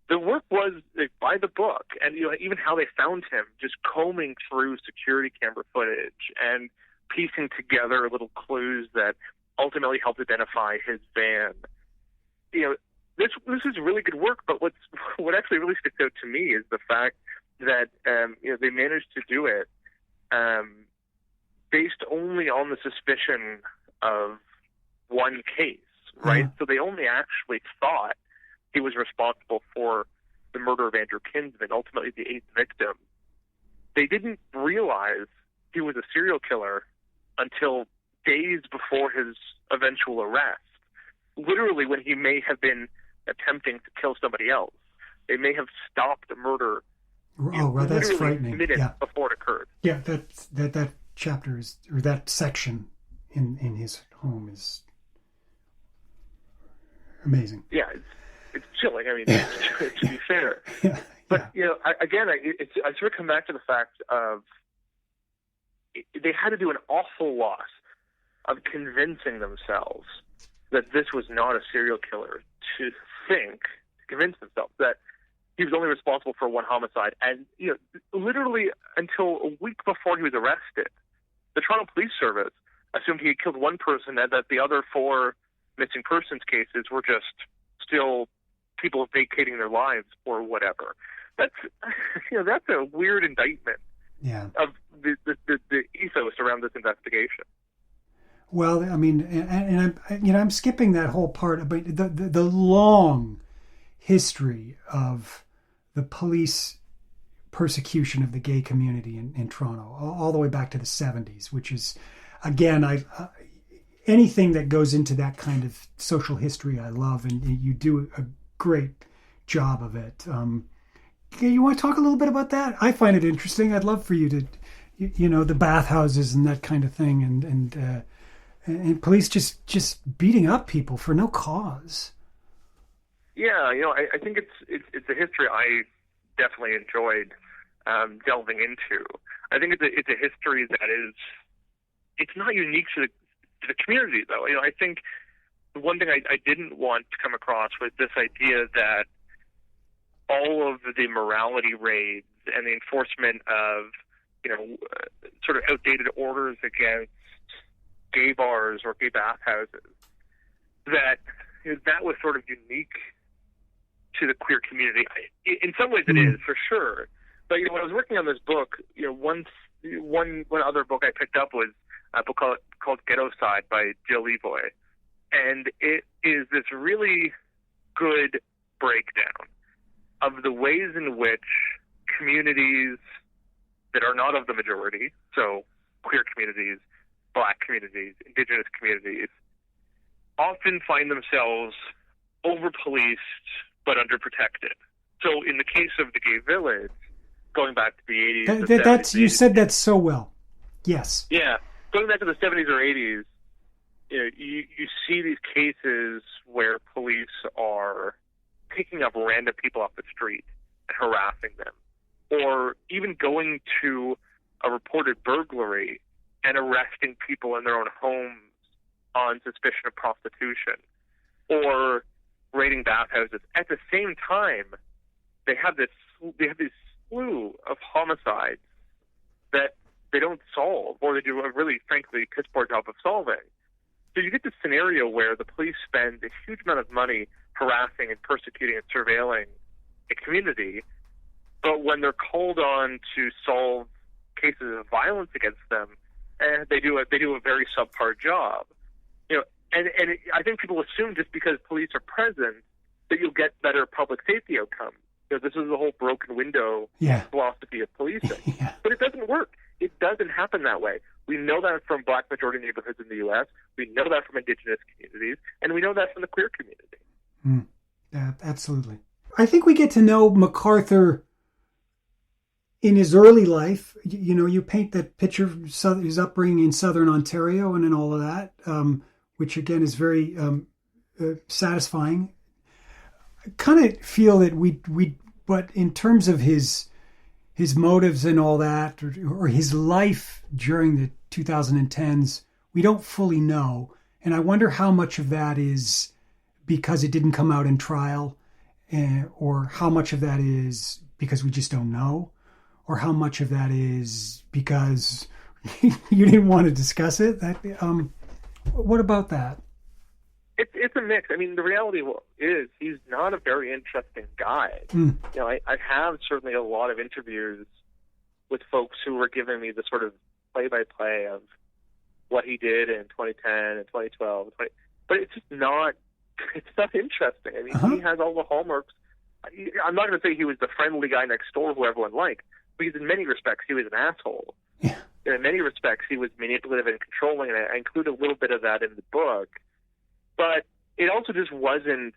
The work was by the book, and even how they found him, just combing through security camera footage and piecing together little clues that ultimately helped identify his van. This is really good work, but what actually really sticks out to me is the fact that they managed to do it based only on the suspicion of one case, right? So they only actually thought he was responsible for the murder of Andrew Kinsman, ultimately the 8th victim. They didn't realize he was a serial killer until days before his eventual arrest. Literally, when he may have been attempting to kill somebody else. They may have stopped the murder. Oh, well, that's frightening. Minutes before it occurred. Yeah, that chapter is, or that section in his home is amazing. Yeah, it's chilling. I mean, to be fair. But I sort of come back to the fact of they had to do an awful lot of convincing themselves that this was not a serial killer to convince themselves that he was only responsible for one homicide. And, literally until a week before he was arrested, the Toronto Police Service assumed he had killed one person and that the other 4 missing persons cases were just still people vacating their lives or whatever. That's a weird indictment of the ethos around this investigation. Well, I mean, and I'm skipping that whole part, but the long history of the police persecution of the gay community in Toronto, all the way back to the 70s, which is, again, anything that goes into that kind of social history I love, and you do a great job of it. You want to talk a little bit about that? I find it interesting. I'd love for you to, the bathhouses and that kind of thing, and police just beating up people for no cause. Yeah, I think it's a history I definitely enjoyed delving into. I think it's a history that it's not unique to the community, though. I think the one thing I didn't want to come across was this idea that all of the morality raids and the enforcement of sort of outdated orders against gay bars or gay bathhouses, that was sort of unique to the queer community. In some ways it is, for sure. But when I was working on this book, one other book I picked up was a book called Ghetto Side by Jill Levoy. And it is this really good breakdown of the ways in which communities that are not of the majority, so queer communities, Black communities, Indigenous communities, often find themselves over-policed but underprotected. So in the case of the Gay Village, going back to the 80s... That's you said that so well. Yes. Yeah. Going back to the 70s or 80s, you see these cases where police are picking up random people off the street and harassing them, or even going to a reported burglary and arresting people in their own homes on suspicion of prostitution, or raiding bathhouses. At the same time, they have this slew of homicides that they don't solve, or they do a really, frankly, piss poor job of solving. So you get this scenario where the police spend a huge amount of money harassing and persecuting and surveilling a community, but when they're called on to solve cases of violence against them, they do a very subpar job. And I think people assume just because police are present that you'll get better public safety outcomes. This is the whole broken window philosophy of policing. Yeah. But it doesn't work. It doesn't happen that way. We know that from black majority neighborhoods in the U.S. We know that from indigenous communities, and we know that from the queer community. Yeah, absolutely. I think we get to know McArthur in his early life. You paint that picture of his upbringing in Southern Ontario and all of that, which again is very satisfying. I kind of feel that but in terms of his motives and all that, or his life during the 2010s, we don't fully know. And I wonder how much of that is because it didn't come out in trial, or how much of that is because we just don't know, or how much of that is because you didn't want to discuss it. What about that? It's a mix. I mean, the reality is he's not a very interesting guy. I have certainly a lot of interviews with folks who were giving me the sort of play-by-play of what he did in 2010 and 2012, but it's just not. It's not interesting. I mean, he has all the hallmarks. I'm not going to say he was the friendly guy next door who everyone liked, because in many respects he was an asshole. Yeah. And in many respects he was manipulative and controlling, and I include a little bit of that in the book. But it also just wasn't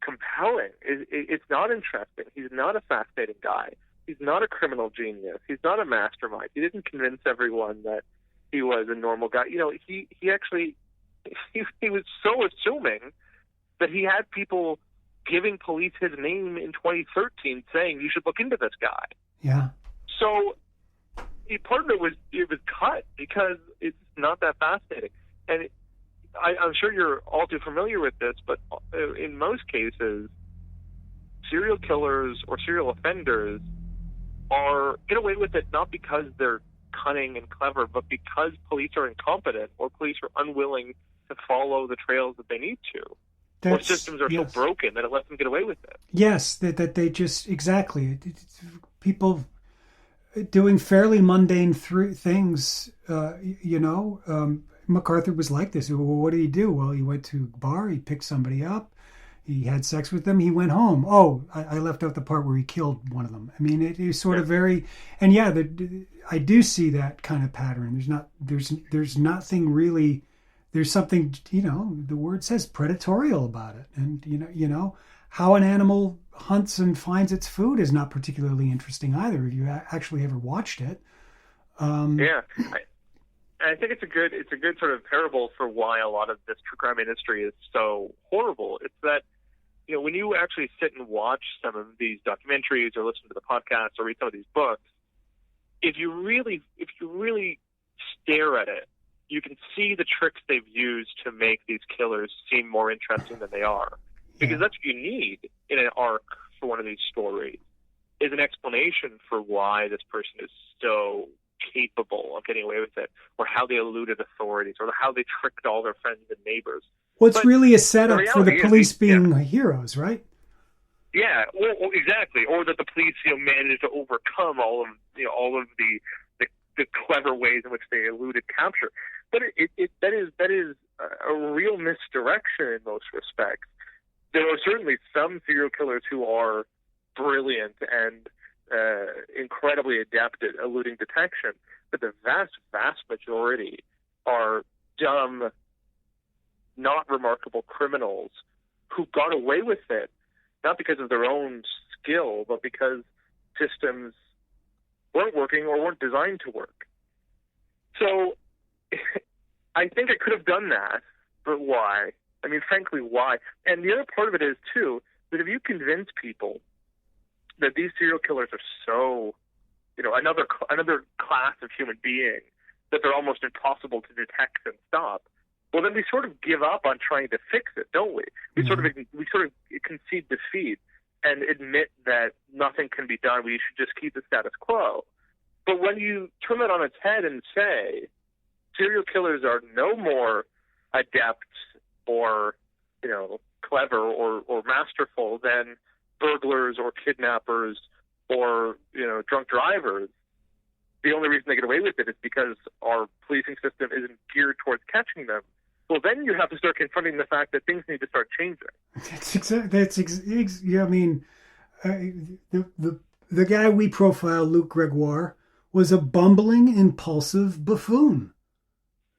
compelling. It's not interesting. He's not a fascinating guy. He's not a criminal genius. He's not a mastermind. He didn't convince everyone that he was a normal guy. He actually he was so assuming that he had people giving police his name in 2013 saying, you should look into this guy. Yeah. So part of it was cut because it's not that fascinating. And I'm sure you're all too familiar with this, but in most cases, serial killers or serial offenders get away with it not because they're cunning and clever, but because police are incompetent or police are unwilling to follow the trails that they need to. Or systems are so broken that it lets them get away with it. Yes, that they just, exactly. People doing fairly mundane things, McArthur was like this. Well, what did he do? Well, he went to a bar, he picked somebody up, he had sex with them, he went home. Oh, I left out the part where he killed one of them. I mean, it is sort of very, and I do see that kind of pattern. There's nothing really, there's something, the word says predatorial about it. And, how an animal hunts and finds its food is not particularly interesting either, if you actually ever watched it. I think it's a good sort of parable for why a lot of this true crime industry is so horrible. It's that, when you actually sit and watch some of these documentaries or listen to the podcasts or read some of these books, if you really stare at it, you can see the tricks they've used to make these killers seem more interesting than they are. Because that's what you need in an arc for one of these stories, is an explanation for why this person is so capable of getting away with it, or how they eluded authorities, or how they tricked all their friends and neighbors. Well, it's really a setup for the police being heroes, right? Yeah, well, exactly. Or that the police, managed to overcome all of the clever ways in which they eluded capture. But that is a real misdirection in most respects. There are certainly some serial killers who are brilliant and incredibly adept at eluding detection, but the vast majority are dumb, not remarkable criminals who got away with it, not because of their own skill, but because systems weren't working or weren't designed to work. So I think I could have done that, but why? I mean, frankly, why? And the other part of it is, too, that if you convince people that these serial killers are so, another class of human being, that they're almost impossible to detect and stop, well, then we sort of give up on trying to fix it, don't we? We sort of concede defeat and admit that nothing can be done. We should just keep the status quo. But when you turn that on its head and say serial killers are no more adept or, clever or masterful than burglars or kidnappers or, drunk drivers, the only reason they get away with it is because our policing system isn't geared towards catching them. Well, then you have to start confronting the fact that things need to start changing. The guy we profile, Luc Gregoire, was a bumbling, impulsive buffoon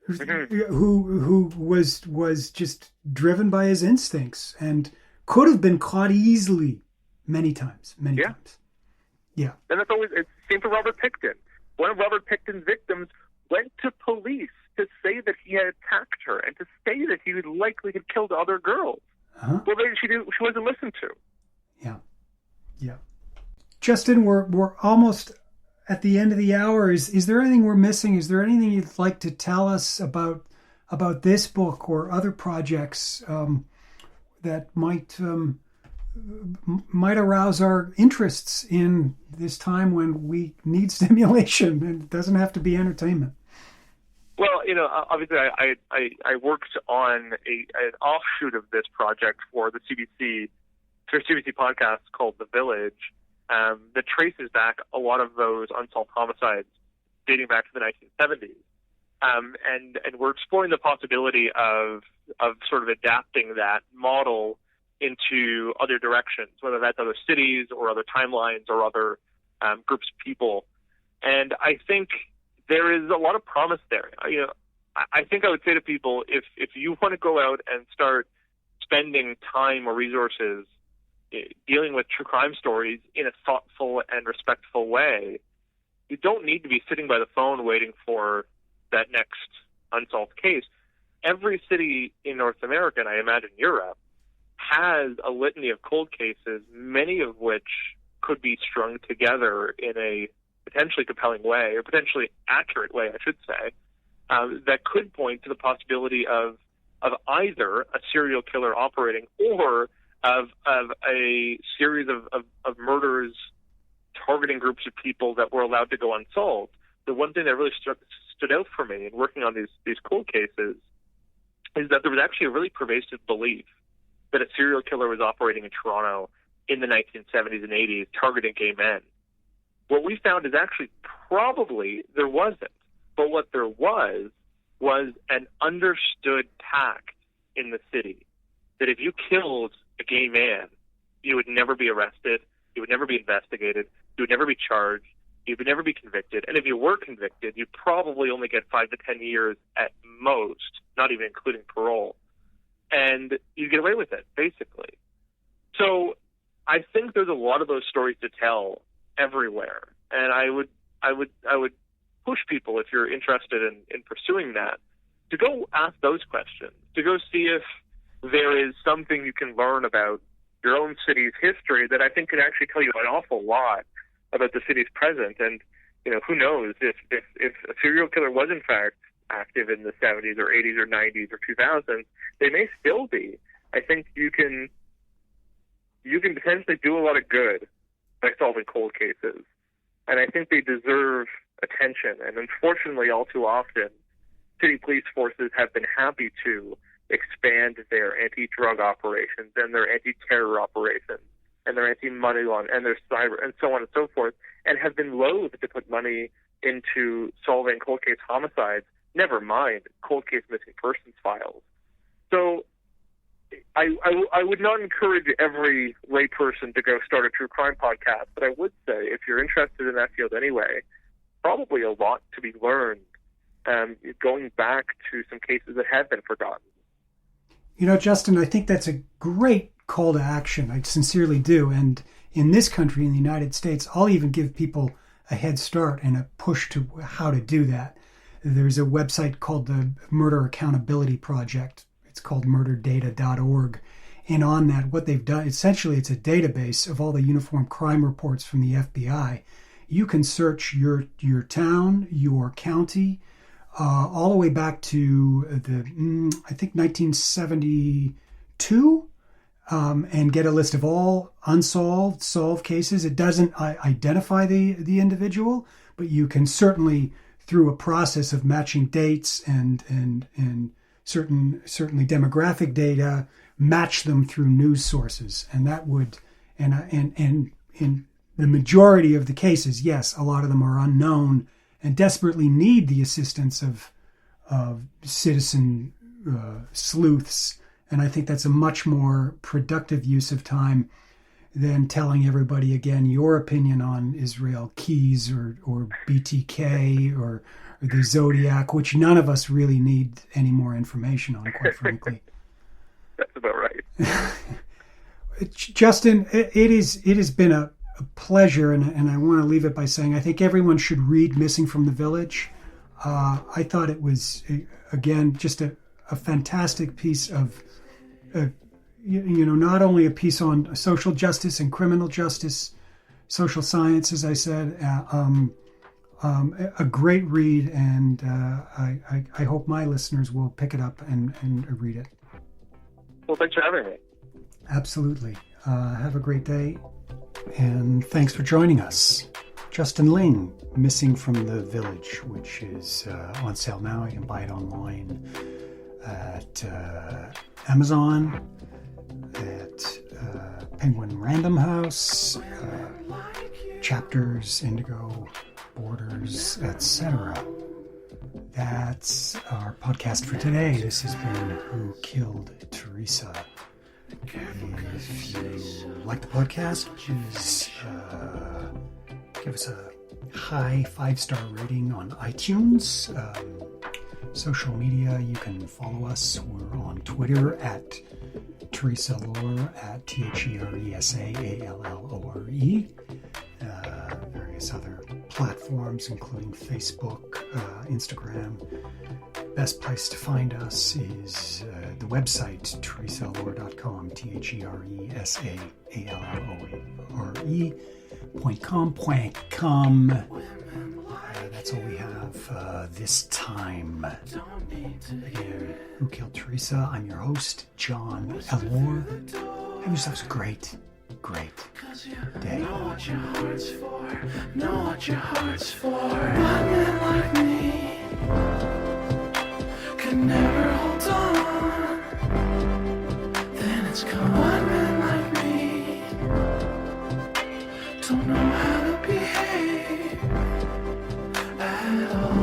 who was just driven by his instincts and could have been caught easily many times. Yeah. And that's always, it's same for Robert Pickton. One of Robert Pickton's victims went to police to say that he had attacked her and to say that he would likely have killed other girls. Uh-huh. Well, she wasn't listened to. Yeah. Justin, we're almost at the end of the hour. Is there anything we're missing? Is there anything you'd like to tell us about this book or other projects that might arouse our interests in this time when we need stimulation, and it doesn't have to be entertainment? Well, obviously I worked on an offshoot of this project for the CBC podcast called The Village that traces back a lot of those unsolved homicides dating back to the 1970s. And we're exploring the possibility of sort of adapting that model into other directions, whether that's other cities or other timelines or other groups of people. And I think there is a lot of promise there. I think I would say to people, if you want to go out and start spending time or resources dealing with true crime stories in a thoughtful and respectful way, you don't need to be sitting by the phone waiting for that next unsolved case. Every city in North America, and I imagine Europe, has a litany of cold cases, many of which could be strung together in a potentially compelling way, or potentially accurate way, I should say, that could point to the possibility of either a serial killer operating or of a series of murders targeting groups of people that were allowed to go unsolved. The one thing that really stood out for me in working on these cold cases is that there was actually a really pervasive belief that a serial killer was operating in Toronto in the 1970s and 80s targeting gay men. What we found is actually probably there wasn't, but what there was an understood pact in the city that if you killed a gay man, you would never be arrested, you would never be investigated, you would never be charged, you would never be convicted, and if you were convicted, you'd probably only get 5 to 10 years at most, not even including parole, and you get away with it, basically. So I think there's a lot of those stories to tell everywhere, and I would push people, if you're interested in pursuing that, to go ask those questions, to go see if there is something you can learn about your own city's history that I think could actually tell you an awful lot about the city's present. And who knows if a serial killer was in fact active in the 70s or 80s or 90s or 2000s, they may still be. I think you can potentially do a lot of good by solving cold cases, and I think they deserve attention. And unfortunately, all too often, city police forces have been happy to expand their anti-drug operations and their anti-terror operations and their anti-money laundering and their cyber and so on and so forth, and have been loath to put money into solving cold case homicides, never mind cold case missing persons files. So I would not encourage every layperson to go start a true crime podcast, but I would say if you're interested in that field anyway, probably a lot to be learned going back to some cases that have been forgotten. Justin, I think that's a great call to action. I sincerely do. And in this country, in the United States, I'll even give people a head start and a push to how to do that. There's a website called the Murder Accountability Project. It's called murderdata.org. And on that, what they've done, essentially it's a database of all the uniform crime reports from the FBI. You can search your town, your county, all the way back to I think 1972, and get a list of all unsolved, solved cases. It doesn't identify the individual, but you can certainly, through a process of matching dates and certainly demographic data, match them through news sources, and that would and in the majority of the cases, yes, a lot of them are unknown and desperately need the assistance of citizen sleuths. And I think that's a much more productive use of time than telling everybody again your opinion on Israel Keys or BTK or the Zodiac, which none of us really need any more information on, quite frankly. That's about right. Justin, it has been a pleasure, and I want to leave it by saying I think everyone should read Missing from the Village. I thought it was, again, just a fantastic piece of, not only a piece on social justice and criminal justice, social science, as I said, a great read, and I hope my listeners will pick it up and read it. Well, thanks for having me. Absolutely. Have a great day, and thanks for joining us. Justin Ling, Missing from the Village, which is on sale now. You can buy it online at Amazon, at Penguin Random House, Chapters, Indigo, Borders, etc. That's our podcast for today. This has been Who Killed Teresa. If you like the podcast, please give us a high 5-star rating on iTunes. Social media, you can follow us. We're on Twitter at Teresa Allure, at TheresaAllore. Various other platforms, including Facebook, Instagram. Best place to find us is the website, teresaallure.com, TheresaAllure.com. That's all we have this time. Again, Who Killed Teresa? I'm your host, John Allure. Have yourselves a great day. Know what your heart's for. Know what your heart's for. One man like me could never hold on. Then it's come. One man like me don't know how to behave at all.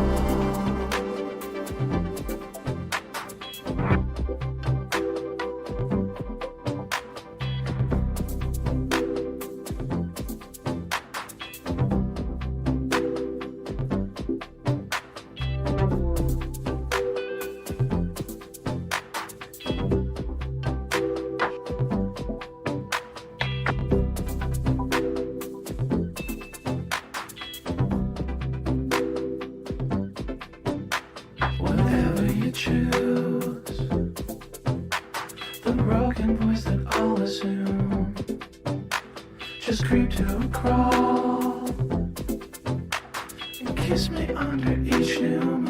Whatever you choose, the broken voice that I'll assume, just creep to a crawl and kiss me under each new